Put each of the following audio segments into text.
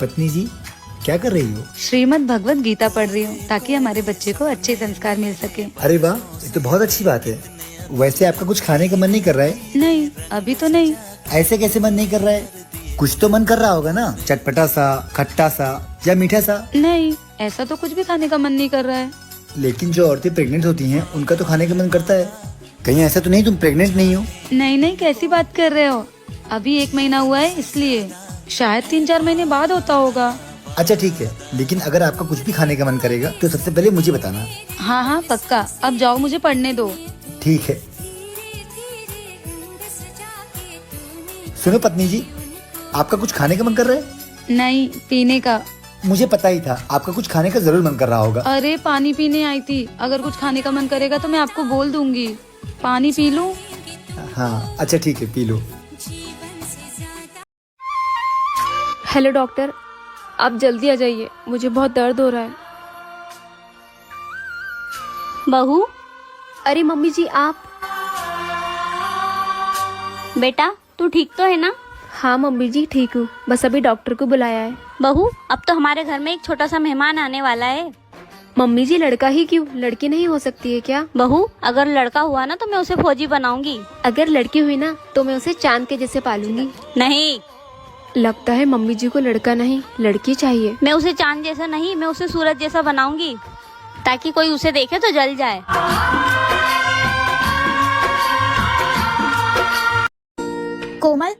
पत्नी जी क्या कर रही हो? श्रीमद् भगवत गीता पढ़ रही हूँ ताकि हमारे बच्चे को अच्छे संस्कार मिल सके। अरे वाह, ये तो बहुत अच्छी बात है। वैसे आपका कुछ खाने का मन नहीं कर रहा है? नहीं, अभी तो नहीं। ऐसे कैसे मन नहीं कर रहा है? कुछ तो मन कर रहा होगा ना, चटपटा सा, खट्टा सा या मीठा सा? नहीं, ऐसा तो कुछ भी खाने का मन नहीं कर रहा है। लेकिन जो औरतें प्रेग्नेंट होती हैं उनका तो खाने का मन करता है। कहीं ऐसा तो नहीं तुम प्रेग्नेंट नहीं हो? नहीं नहीं, कैसी बात कर रहे हो? अभी 1 महीना हुआ है, इसलिए शायद 3-4 महीने बाद होता होगा। अच्छा ठीक है, लेकिन अगर आपका कुछ भी खाने का मन करेगा तो सबसे पहले मुझे बताना। हाँ हाँ पक्का। अब जाओ, मुझे पढ़ने दो। ठीक है। सुनो पत्नी जी, आपका कुछ खाने का मन कर रहा है? नहीं, पीने का। मुझे पता ही था आपका कुछ खाने का जरूर मन कर रहा होगा। अरे पानी पीने आई थी। अगर कुछ खाने का मन करेगा तो मैं आपको बोल दूंगी। पानी पी लूं? हाँ अच्छा ठीक है, पी लो। हेलो डॉक्टर, आप जल्दी आ जाइए, मुझे बहुत दर्द हो रहा है। बहू, अरे मम्मी जी आप। बेटा तू ठीक तो है ना? हाँ मम्मी जी ठीक हूँ, बस अभी डॉक्टर को बुलाया है। बहू, अब तो हमारे घर में एक छोटा सा मेहमान आने वाला है। मम्मी जी लड़का ही क्यों, लड़की नहीं हो सकती है क्या? बहू, अगर लड़का हुआ ना तो मैं उसे फौजी बनाऊंगी। अगर लड़की हुई ना तो मैं उसे चांद के जैसे पालूंगी। नहीं, लगता है मम्मी जी को लड़का नहीं लड़की चाहिए। मैं उसे चांद जैसा नहीं, मैं उसे सूरज जैसा बनाऊंगी ताकि कोई उसे देखे तो जल जाए। कोमल,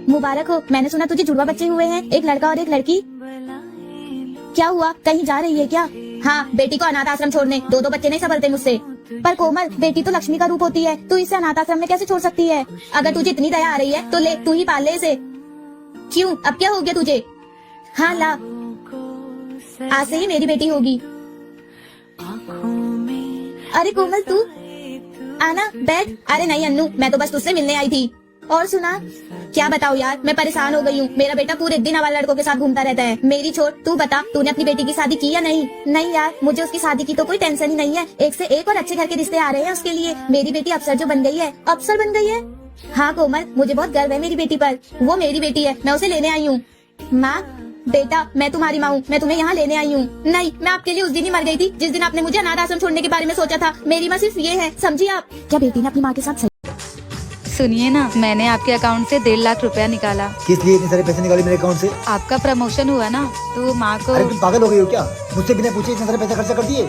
मुबारक हो। मैंने सुना तुझे जुड़वा बच्चे हुए हैं, एक लड़का और एक लड़की। क्या हुआ, कहीं जा रही है क्या? हाँ, बेटी को अनाथ आश्रम छोड़ने। 2 बच्चे नहीं संभलते मुझसे। पर कोमल, बेटी तो लक्ष्मी का रूप होती है, तू इसे अनाथ आश्रम में कैसे छोड़ सकती है? अगर तुझे इतनी दया आ रही है तो ले, तू ही पाल ले इसे। क्यों, अब क्या हो गया तुझे? हाँ ला, आज से ही मेरी बेटी होगी। अरे कोमल तू आना, बैठ। अरे नहीं अन्नू, मैं तो बस तुझसे मिलने आई थी। और सुना, क्या बताओ यार, मैं परेशान हो गई हूँ। मेरा बेटा पूरे दिन आवारा लड़कों के साथ घूमता रहता है। मेरी छोड़, तू बता, तूने अपनी बेटी की शादी की या नहीं? नहीं यार, मुझे उसकी शादी की तो कोई टेंशन ही नहीं है। एक से एक और अच्छे घर के रिश्ते आ रहे हैं उसके लिए। मेरी बेटी अफसर जो बन गई है। अफसर बन गई है? हाँ कोमल, मुझे बहुत गर्व है मेरी बेटी पर। वो मेरी बेटी है, मैं उसे लेने आई हूँ। माँ, बेटा मैं तुम्हारी माँ हूँ, मैं तुम्हें यहाँ लेने आई हूँ। नहीं, मैं आपके लिए उस दिन ही मर गई थी जिस दिन आपने मुझे अनाथ आश्रम छोड़ने के बारे में सोचा था। मेरी माँ सिर्फ ये है, समझी आप? क्या बेटी ने अपनी माँ के साथ? सुनिए ना, मैंने आपके अकाउंट से 1.5 लाख रुपया निकाला। किस लिए इतने सारे पैसे निकाले मेरे अकाउंट से? आपका प्रमोशन हुआ ना, तो माँ को। अरे तुम पागल हो गई हो क्या? मुझसे बिना पूछे इतने सारे पैसे खर्चा कर दिए?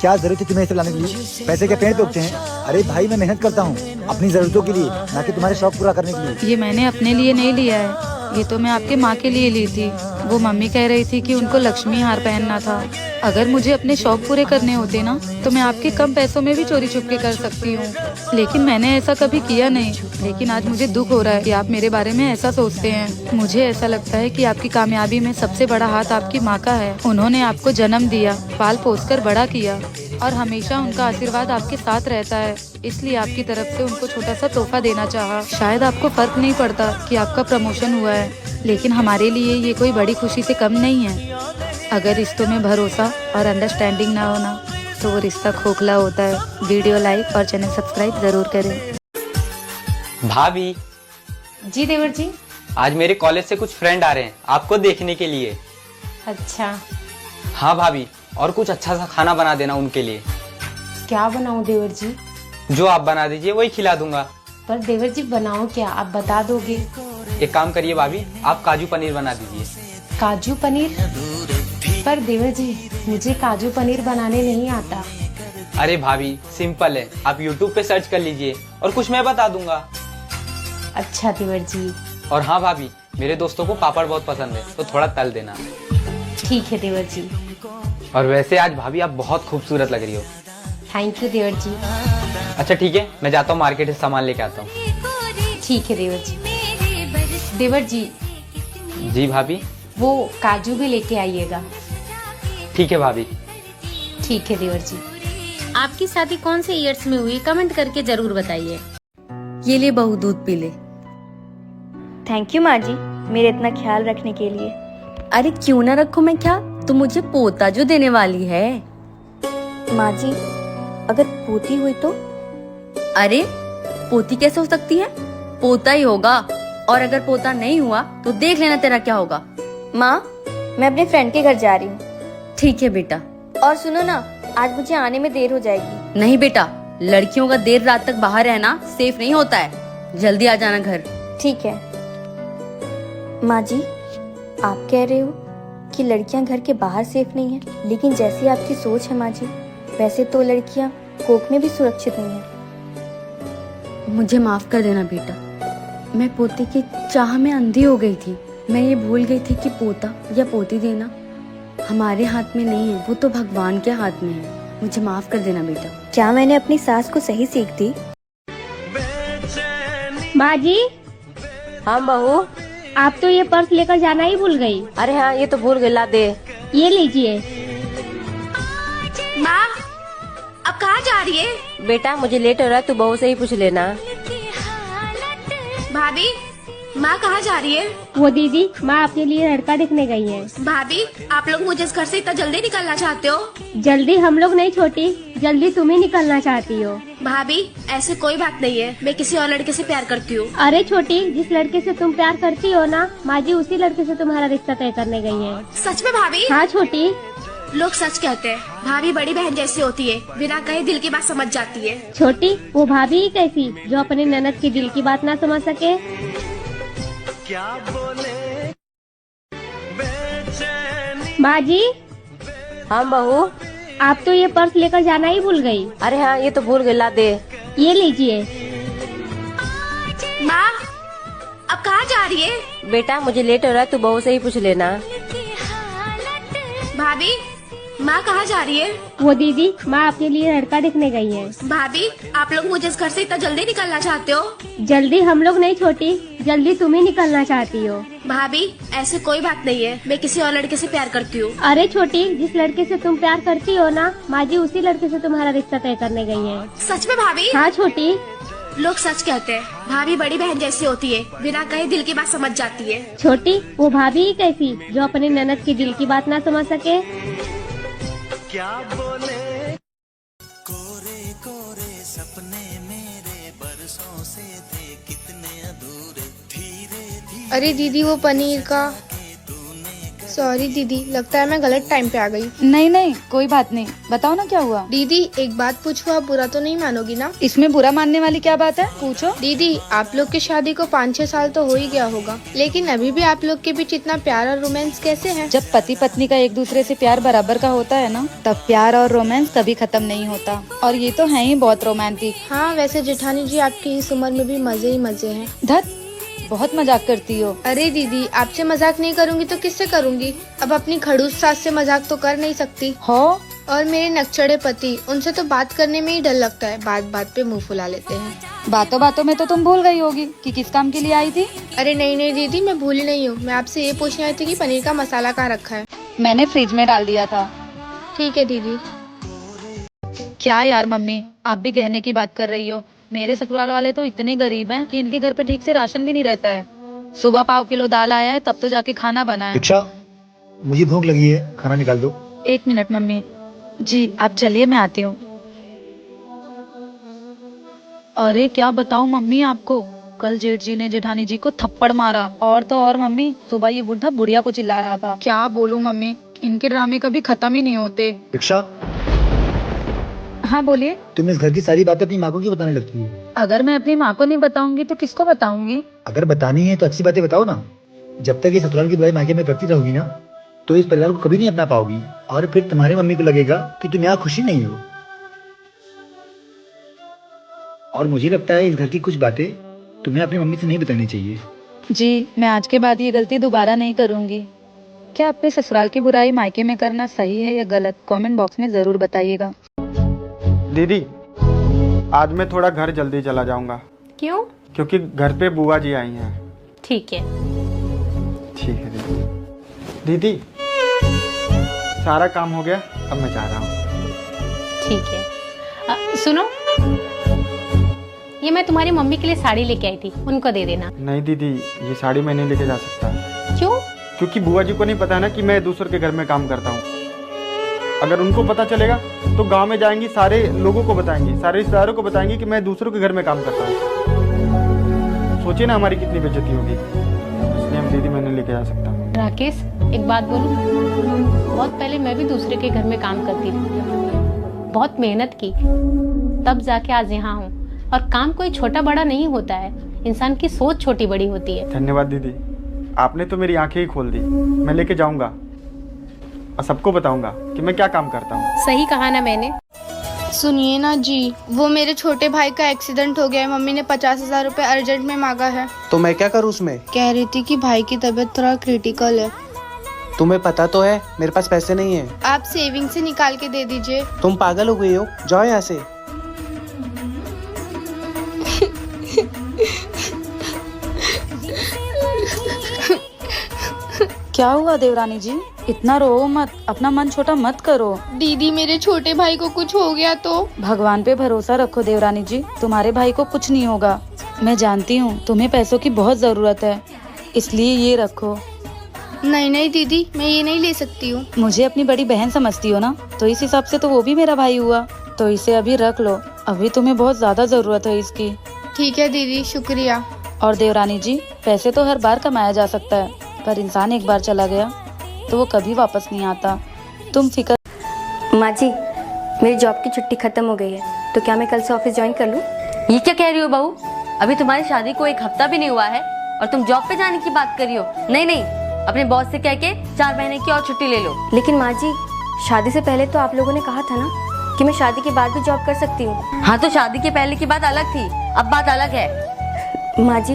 क्या जरूरत है तुम्हें इसे लाने के लिए? पैसे के पेड़ पे उगते हैं? अरे भाई, मैं मेहनत करता हूँ अपनी जरूरतों के लिए, ना कि तुम्हारे शौक पूरा करने के लिए। ये मैंने अपने लिए नहीं लिया है, ये तो मैं आपके माँ के लिए ली थी। वो मम्मी कह रही थी कि उनको लक्ष्मी हार पहनना था। अगर मुझे अपने शौक पूरे करने होते ना तो मैं आपके कम पैसों में भी चोरी छुपके कर सकती हूँ, लेकिन मैंने ऐसा कभी किया नहीं। लेकिन आज मुझे दुख हो रहा है कि आप मेरे बारे में ऐसा सोचते हैं। मुझे ऐसा लगता है कि आपकी कामयाबी में सबसे बड़ा हाथ आपकी माँ का है। उन्होंने आपको जन्म दिया, पाल पोस कर बड़ा किया और हमेशा उनका आशीर्वाद आपके साथ रहता है। इसलिए आपकी तरफ से उनको छोटा सा तोहफा देना चाहा। शायद आपको फर्क नहीं पड़ता कि आपका प्रमोशन हुआ है, लेकिन हमारे लिए ये कोई बड़ी खुशी से कम नहीं है। अगर रिश्तों में भरोसा और अंडरस्टैंडिंग ना होना तो वो रिश्ता खोखला होता है। वीडियो लाइक और चैनल सब्सक्राइब जरूर करें। भाभी जी देवर जी। आज मेरे कॉलेज से कुछ फ्रेंड आ रहे हैं आपको देखने के लिए। अच्छा, हाँ भाभी, और कुछ अच्छा सा खाना बना देना उनके लिए। क्या बनाऊं देवर जी? जो आप बना दीजिए वही खिला दूंगा। पर देवर जी बनाओ क्या, आप बता दोगे? एक काम करिए भाभी, आप काजू पनीर बना दीजिए। काजू पनीर? पर देवर जी मुझे काजू पनीर बनाने नहीं आता। अरे भाभी सिंपल है, आप YouTube पे सर्च कर लीजिए और कुछ मैं बता दूंगा। अच्छा देवर जी। और हाँ भाभी, मेरे दोस्तों को पापड़ बहुत पसंद है तो थोड़ा तल देना। ठीक है देवर जी। और वैसे आज भाभी आप बहुत खूबसूरत लग रही हो। थैंक यू देवर जी। अच्छा ठीक है, मैं जाता हूँ मार्केट से सामान लेके आता हूँ। ठीक है देवर जी। देवर जी, जी भाभी। वो काजू भी लेके आइएगा। ठीक है भाभी। ठीक है देवर जी। आपकी शादी कौन से ईयर्स में हुई, कमेंट करके जरूर बताइए। ये ले बहू, दूध पी ले। थैंक यू माँ जी, मेरे इतना ख्याल रखने के लिए। अरे क्यों ना रखूं मैं, क्या तू मुझे पोता जो देने वाली है। माँ जी, अगर पोती हुई तो? अरे पोती कैसे हो सकती है, पोता ही होगा। और अगर पोता नहीं हुआ तो देख लेना तेरा क्या होगा। माँ, मैं अपने फ्रेंड के घर जा रही हूँ। ठीक है बेटा। और सुनो ना, आज मुझे आने में देर हो जाएगी। नहीं बेटा, लड़कियों का देर रात तक बाहर रहना सेफ नहीं होता है। जल्दी आ जाना घर। ठीक है। माँ जी, आप कह रहे हो कि लड़कियां घर के बाहर सेफ नहीं है, लेकिन जैसी आपकी सोच है माँ जी, वैसे तो लड़कियां कोख में भी सुरक्षित नहीं है। मुझे माफ कर देना बेटा, मैं पोते की चाह में अंधी हो गई थी। मैं ये भूल गई थी कि पोता या पोती देना हमारे हाथ में नहीं है, वो तो भगवान के हाथ में है। मुझे माफ कर देना बेटा। क्या मैंने अपनी सास को सही सीख दी? माँ जी, हाँ बहू। आप तो ये पर्स लेकर जाना ही भूल गई। अरे हाँ, ये तो भूल गई, ला दे। ये लीजिए। माँ, अब कहाँ जा रही है? बेटा मुझे लेट हो रहा है, तू बहू से ही पूछ लेना। भाभी, माँ कहाँ जा रही है? वो दीदी, माँ अपने लिए लड़का देखने गई है। भाभी, आप लोग मुझे इस घर से इतना जल्दी निकलना चाहते हो? जल्दी हम लोग नहीं छोटी, जल्दी तुम ही निकलना चाहती हो। भाभी, ऐसे कोई बात नहीं है, मैं किसी और लड़के से प्यार करती हूँ। अरे छोटी, जिस लड़के से तुम प्यार करती हो ना, माँ जी उसी लड़के से तुम्हारा रिश्ता तय करने गई है। सच में भाभी? हाँ छोटी। लोग सच कहते हैं, भाभी बड़ी बहन जैसी होती है, बिना कहे दिल की बात समझ जाती है। छोटी, वो भाभी ही कैसी जो अपने ननद की दिल की बात ना समझ सके। माँ जी, हाँ बहू। आप तो ये पर्स लेकर जाना ही भूल गई। अरे हाँ, ये तो भूल गई, ला दे। ये लीजिए। माँ, अब कहाँ जा रही है? बेटा मुझे लेट हो रहा है, तू बहू से ही पूछ लेना। भाभी, माँ कहाँ जा रही है? वो दीदी, माँ अपने लिए लड़का देखने गई है। भाभी, आप लोग मुझे इस घर से इतना जल्दी निकलना चाहते हो? जल्दी हम लोग नहीं छोटी, जल्दी तुम ही निकलना चाहती हो। भाभी, ऐसे कोई बात नहीं है, मैं किसी और लड़के से प्यार करती हूँ। अरे छोटी, जिस लड़के से तुम प्यार करती हो ना, माँ जी उसी लड़के से तुम्हारा रिश्ता तय करने गई है। सच में भाभी? हाँ छोटी। लोग सच कहते हैं, भाभी बड़ी बहन जैसी होती है, बिना कहे दिल की बात समझ जाती है। छोटी, वो भाभी ही कैसी जो अपने ननद की दिल की बात ना समझ सके। क्या बोले कोरे कोरे सपने मेरे बरसों से थे कितने अधूरे धीरे धीरे। अरे दीदी, वो पनीर का। सॉरी दीदी, लगता है मैं गलत टाइम पे आ गई। नहीं नहीं, कोई बात नहीं। बताओ ना क्या हुआ। दीदी एक बात पूछूं, आप बुरा तो नहीं मानोगी ना? इसमें बुरा मानने वाली क्या बात है, पूछो। दीदी, आप लोग की शादी को 5-6 साल तो हो ही गया होगा, लेकिन अभी भी आप लोग के बीच इतना प्यार और रोमांस कैसे है? जब पति पत्नी का एक दूसरे से प्यार बराबर का होता है ना, तब प्यार और रोमांस कभी खत्म नहीं होता। और ये तो है ही बहुत रोमांटिक। हाँ, वैसे जेठानी जी आपकी इस उम्र में भी मजे ही मजे हैं। धत, बहुत मजाक करती हो। अरे दीदी, आपसे मजाक नहीं करूँगी तो किससे करूँगी? अब अपनी खड़ूस सास से मजाक तो कर नहीं सकती हो। और मेरे नकचड़े पति, उनसे तो बात करने में ही डर लगता है, बात बात पे मुंह फुला लेते हैं। बातों बातों में तो तुम भूल गई होगी कि किस काम के लिए आई थी। अरे नहीं नहीं दीदी, मैं भूली नहीं हूँ। मैं आपसे ये पूछने आई थी कि पनीर का मसाला कहाँ रखा है? मैंने फ्रिज में डाल दिया था। ठीक है दीदी। क्या यार मम्मी, आप भी कहने की बात कर रही हो। मेरे ससुराल वाले तो इतने गरीब हैं कि इनके घर पे ठीक से राशन भी नहीं रहता है। सुबह पाव किलो दाल आया है, तब तो जाके खाना बना है। दीक्षा, मुझे भूख लगी है, खाना निकाल दो। 1 मिनट मम्मी जी, आप चलिए मैं आती हूँ। अरे क्या बताऊँ मम्मी आपको, कल जेठ जी ने जेठानी जी को थप्पड़ मारा। और तो और मम्मी, सुबह ये बुढ़ा बुढ़िया को चिल्ला रहा था। क्या बोलूं मम्मी, इनके ड्रामे कभी खत्म ही नहीं होते। दीक्षा, हाँ बोलिए। तुम इस घर की सारी बातें अपनी माँ को क्यों बताने लगती हो? अगर मैं अपनी माँ को नहीं बताऊंगी तो किसको बताऊंगी? अगर बतानी है तो अच्छी बातें बताओ ना। जब तक ये ससुराल की बुराई मायके में करती रहोगी ना, तो इस परिवार को कभी नहीं अपना पाओगी, और फिर तुम्हारी मम्मी को लगेगा कि तुम यहाँ खुशी नहीं हो। और मुझे लगता है इस घर की कुछ बातें तुम्हें अपनी मम्मी से नहीं बतानी चाहिए। जी, मैं आज के बाद ये गलती दोबारा नहीं करूंगी। क्या अपने ससुराल की बुराई मायके में करना सही है या गलत, कमेंट बॉक्स में जरूर बताइएगा। दीदी, आज मैं थोड़ा घर जल्दी चला जाऊंगा। क्यों? क्योंकि घर पे बुआ जी आई हैं। ठीक है। ठीक है दीदी। दीदी, सारा काम हो गया, अब मैं जा रहा हूँ। ठीक है। सुनो, ये मैं तुम्हारी मम्मी के लिए साड़ी लेके आई थी, उनको दे देना। नहीं दीदी, ये साड़ी मैं नहीं लेके जा सकता। क्यों? क्योंकि बुआ जी को नहीं पता ना कि मैं दूसरे के घर में काम करता हूँ। अगर उनको पता चलेगा तो गांव में जाएंगी, सारे लोगों को बताएंगी, सारे रिश्तेदारों को बताएंगी कि मैं दूसरों के घर में काम करता हूँ। सोचिए ना हमारी कितनी बेइज्जती होगी। इसलिए हम दीदी मैं नहीं लेके जा सकता। राकेश, एक बात बोलूं? बहुत पहले मैं भी दूसरे के घर में काम करती थी, बहुत मेहनत की, तब जाके आज यहाँ हूँ। और काम कोई छोटा बड़ा नहीं होता है, इंसान की सोच छोटी बड़ी होती है। धन्यवाद दीदी, आपने तो मेरी आंखें ही खोल दी। मैं लेके जाऊंगा और सबको बताऊंगा कि मैं क्या काम करता हूँ। सही कहा ना मैंने। सुनिए ना जी, वो मेरे छोटे भाई का एक्सीडेंट हो गया है। मम्मी ने 50,000 रुपए अर्जेंट में मांगा है। तो मैं क्या करूँ उसमें? कह रही थी कि भाई की तबीयत थोड़ा क्रिटिकल है। तुम्हें पता तो है मेरे पास पैसे नहीं है। आप सेविंग से निकाल के दे दीजिए। तुम पागल हो गई हो, जाओ यहाँ से। क्या हुआ देवरानी जी? इतना रो मत, अपना मन छोटा मत करो। दीदी, मेरे छोटे भाई को कुछ हो गया तो? भगवान पे भरोसा रखो देवरानी जी, तुम्हारे भाई को कुछ नहीं होगा। मैं जानती हूँ तुम्हें पैसों की बहुत जरूरत है, इसलिए ये रखो। नहीं नहीं दीदी, मैं ये नहीं ले सकती हूँ। मुझे अपनी बड़ी बहन समझती हो ना, तो इस हिसाब से तो वो भी मेरा भाई हुआ। तो इसे अभी रख लो, अभी तुम्हें बहुत ज्यादा जरूरत है इसकी। ठीक है दीदी, शुक्रिया। और देवरानी जी, पैसे तो हर बार कमाया जा सकता है, पर इंसान एक बार चला गया तो वो कभी वापस नहीं आता। तुम फिक्र। माँ जी, मेरी जॉब की छुट्टी खत्म हो गई है, तो क्या मैं कल से ऑफिस ज्वाइन कर लूँ? ये क्या कह रही हो बहू? अभी तुम्हारी शादी को 1 हफ्ता भी नहीं हुआ है और तुम जॉब पे जाने की बात कर रही हो? नहीं नहीं, अपने बॉस से कह के 4 महीने की और छुट्टी ले लो। लेकिन माँ जी, शादी से पहले तो आप लोगों ने कहा था ना कि मैं शादी के बाद भी जॉब कर सकती हूँ। हाँ, तो शादी के पहले की बात अलग थी, अब बात अलग है। माँ जी,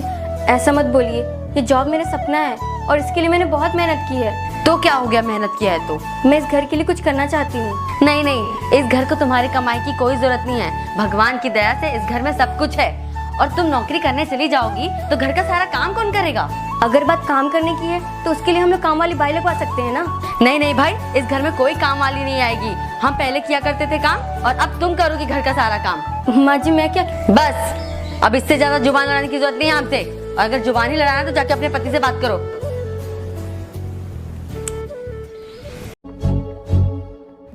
ऐसा मत बोलिए, ये जॉब मेरा सपना है और इसके लिए मैंने बहुत मेहनत की है। तो क्या हो गया, मेहनत किया है तो? मैं इस घर के लिए कुछ करना चाहती हूँ। नहीं नहीं, इस घर को तुम्हारी कमाई की कोई जरूरत नहीं है। भगवान की दया से इस घर में सब कुछ है। और तुम नौकरी करने चली जाओगी तो घर का सारा काम कौन करेगा? अगर बात काम करने की है तो उसके लिए हम लोग काम वाली बाई लगवा सकते हैं ना। नहीं नहीं भाई, इस घर में कोई काम वाली नहीं आएगी। हम पहले किया करते थे काम और अब तुम करोगी घर का सारा काम। माँ जी, मैं क्या? बस, अब इससे ज्यादा जुबान लड़ाने की जरूरत नहीं है हमसे। और अगर जुबान ही लड़ाना है तो जाके अपने पति से बात करो।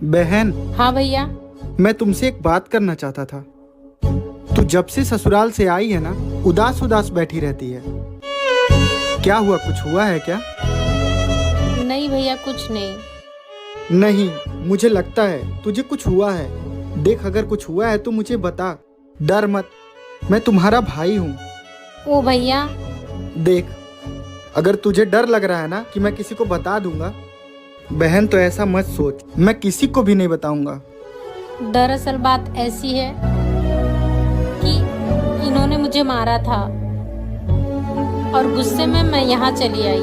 बहन। हाँ भैया। मैं तुमसे एक बात करना चाहता था। तू जब से ससुराल से आई है ना, उदास उदास बैठी रहती है। क्या हुआ, कुछ हुआ है क्या? नहीं भैया, कुछ नहीं। नहीं, मुझे लगता है तुझे कुछ हुआ है। देख, अगर कुछ हुआ है तो मुझे बता, डर मत, मैं तुम्हारा भाई हूँ। ओ भैया। देख, अगर तुझे डर लग रहा है ना कि मैं किसी को बता दूंगा, बहन तो ऐसा मत सोच, मैं किसी को भी नहीं बताऊंगा। दरअसल बात ऐसी है कि इन्होंने मुझे मारा था और गुस्से में मैं यहाँ चली आई।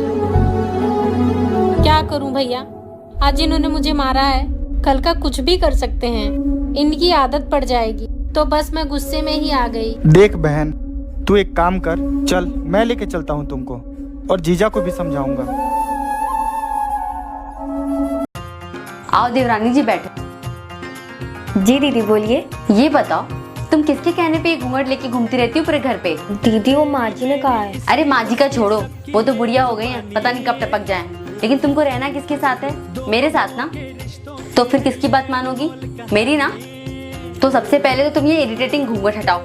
क्या करूं भैया, आज इन्होंने मुझे मारा है, कल का कुछ भी कर सकते हैं। इनकी आदत पड़ जाएगी, तो बस मैं गुस्से में ही आ गई। देख बहन, तू एक काम कर, चल मैं लेके चलता हूँ तुमको, और जीजा को भी समझाऊंगा। आओ देवरानी जी, बैठो। जी दीदी, बोलिए। ये बताओ, तुम किसके कहने पे ये घूंघट लेके घूमती रहती हो पूरे घर पे? दीदी, वो माँ जी ने कहा है। अरे माँ जी का छोड़ो, वो तो बुढ़िया हो गई हैं, पता नहीं कब टपक जाएं। लेकिन तुमको रहना किसके साथ है? मेरे साथ ना। तो फिर किसकी बात मानोगी? मेरी ना। तो सबसे पहले तो तुम ये इरिटेटिंग घूंघट हटाओ।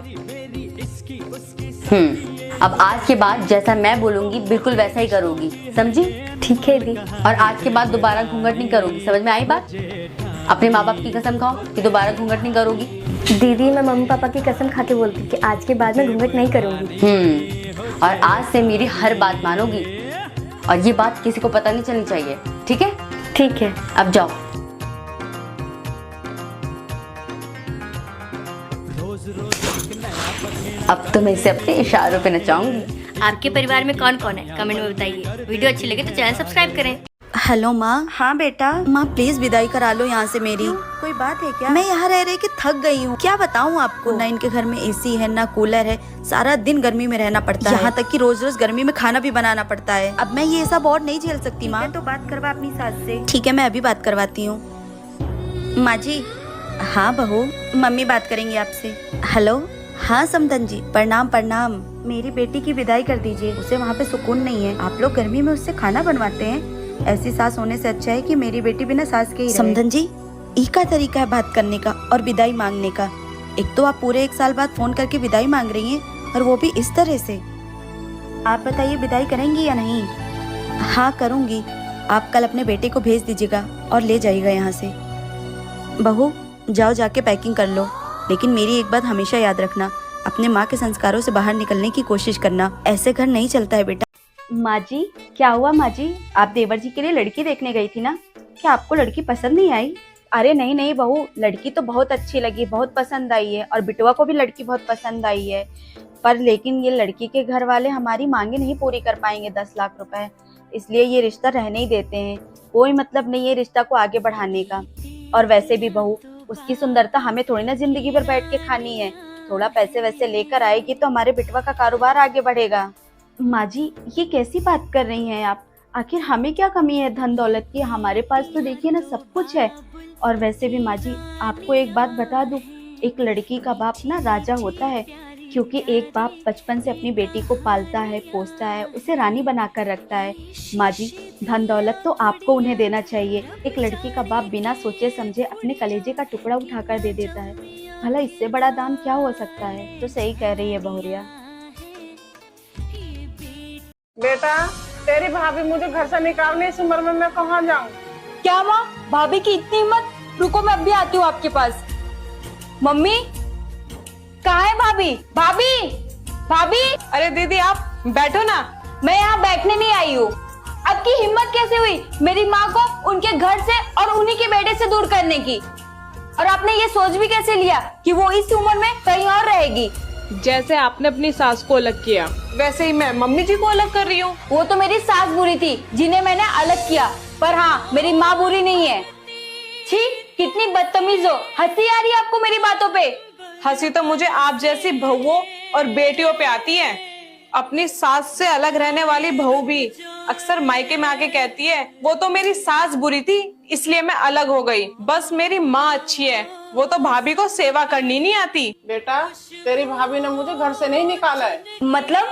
अब आज के बाद जैसा मैं बोलूंगी बिल्कुल वैसा ही करोगी, समझी? ठीक है दीदी। और आज के बाद दोबारा घूंघट नहीं करोगी, समझ में आई बात? अपने माँ बाप की कसम खाओ कि दोबारा घूंघट नहीं करोगी। दीदी, मैं मम्मी पापा की कसम खा के बोलती कि आज के बाद मैं घूंघट नहीं करूंगी। और आज से मेरी हर बात मानोगी, और ये बात किसी को पता नहीं चलनी चाहिए, ठीक है? ठीक है, अब जाओ। अब तो मैं इसे अपने इशारों पे नचाऊंगी। आपके परिवार में कौन कौन है, कमेंट में बताइए। वीडियो अच्छी लगे तो चैनल सब्सक्राइब करें। हेलो माँ। हाँ बेटा। माँ प्लीज विदाई करा लो यहाँ से मेरी। कोई बात है क्या? मैं यहाँ रह के थक गई हूँ, क्या बताऊँ आपको। ना इनके घर में एसी है ना कूलर है, सारा दिन गर्मी में रहना पड़ता है। यहाँ तक कि रोज रोज गर्मी में खाना भी बनाना पड़ता है। अब मैं ये सब और नहीं झेल सकती माँ। तो बात करवा अपनी सास से। ठीक है, मैं अभी बात करवाती हूँ। माँ जी। हाँ बहू, मम्मी बात करेंगी आपसे। हेलो। हाँ समधन जी, प्रणाम प्रणाम। मेरी बेटी की विदाई कर दीजिए, उसे वहाँ पे सुकून नहीं है। आप लोग गर्मी में उससे खाना बनवाते हैं। ऐसी सास होने से अच्छा है कि मेरी बेटी बिना सास के ही रहे। समधन जी, एक का तरीका है बात करने का और विदाई मांगने का। एक तो आप पूरे 1 साल बाद फोन करके विदाई मांग रही हैं, और वो भी इस तरह से। आप बताइए, विदाई करेंगी या नहीं? हाँ करूँगी। आप कल अपने बेटे को भेज दीजिएगा और ले जाइएगा यहाँ से। बहू जाओ जाके पैकिंग कर लो, लेकिन मेरी एक बात हमेशा याद रखना, अपने माँ के संस्कारों से बाहर निकलने की कोशिश करना। ऐसे घर नहीं चलता है बेटा। माँ जी क्या हुआ माँ जी, आप देवर जी के लिए लड़की देखने गई थी ना, क्या आपको लड़की पसंद नहीं आई? अरे नहीं नहीं बहू, लड़की तो बहुत अच्छी लगी, बहुत पसंद आई है और बिटवा को भी लड़की बहुत पसंद आई है, पर लेकिन ये लड़की के घर वाले हमारी मांगे नहीं पूरी कर पाएंगे 10 लाख रुपए, इसलिए ये रिश्ता रहने ही देते हैं। कोई मतलब नहीं है रिश्ता को आगे बढ़ाने का। और वैसे भी बहू, उसकी सुंदरता हमें थोड़ी ना जिंदगी भर बैठ के खानी है, थोड़ा पैसे वैसे लेकर आएगी तो हमारे बिटवा का कारोबार आगे बढ़ेगा। माँ जी ये कैसी बात कर रही हैं आप, आखिर हमें क्या कमी है धन दौलत की, हमारे पास तो देखिए ना सब कुछ है। और वैसे भी माँ जी आपको एक बात बता दूं, एक लड़की का बाप ना राजा होता है, क्योंकि एक बाप बचपन से अपनी बेटी को पालता है, पोसता है, उसे रानी बनाकर रखता है। माँ जी धन दौलत तो आपको उन्हें देना चाहिए, एक लड़की का बाप बिना सोचे समझे अपने कलेजे का टुकड़ा उठाकर दे देता है, भला इससे बड़ा दान क्या हो सकता है। तो सही कह रही है बहुरिया। बेटा तेरी भाभी मुझे घर से निकालने, इस उम्र में मैं कहाँ जाऊँ? क्या माँ, भाभी की इतनी हिम्मत? रुको मैं अभी आती हूँ आपके पास। मम्मी कहाँ है भाभी? भाभी भाभी। अरे दीदी आप बैठो ना। मैं यहाँ बैठने नहीं आई हूँ। आपकी हिम्मत कैसे हुई मेरी माँ को उनके घर से और उन्हीं के बेटे से दूर करने की? और आपने ये सोच भी कैसे लिया कि वो इस उम्र में कहीं और रहेगी? जैसे आपने अपनी सास को अलग किया, वैसे ही मैं मम्मी जी को अलग कर रही हूँ। वो तो मेरी सास बुरी थी जिन्हें मैंने अलग किया, पर हाँ मेरी माँ बुरी नहीं है। छी कितनी बदतमीज हो, हंसी आ रही है आपको मेरी बातों पे? हंसी तो मुझे आप जैसी बहुओं और बेटियों पे आती है। अपनी सास से अलग रहने वाली बहू भी अक्सर मायके में आके कहती है वो तो मेरी सास बुरी थी इसलिए मैं अलग हो गई, बस मेरी माँ अच्छी है, वो तो भाभी को सेवा करनी नहीं आती। बेटा तेरी भाभी ने मुझे घर से नहीं निकाला है। मतलब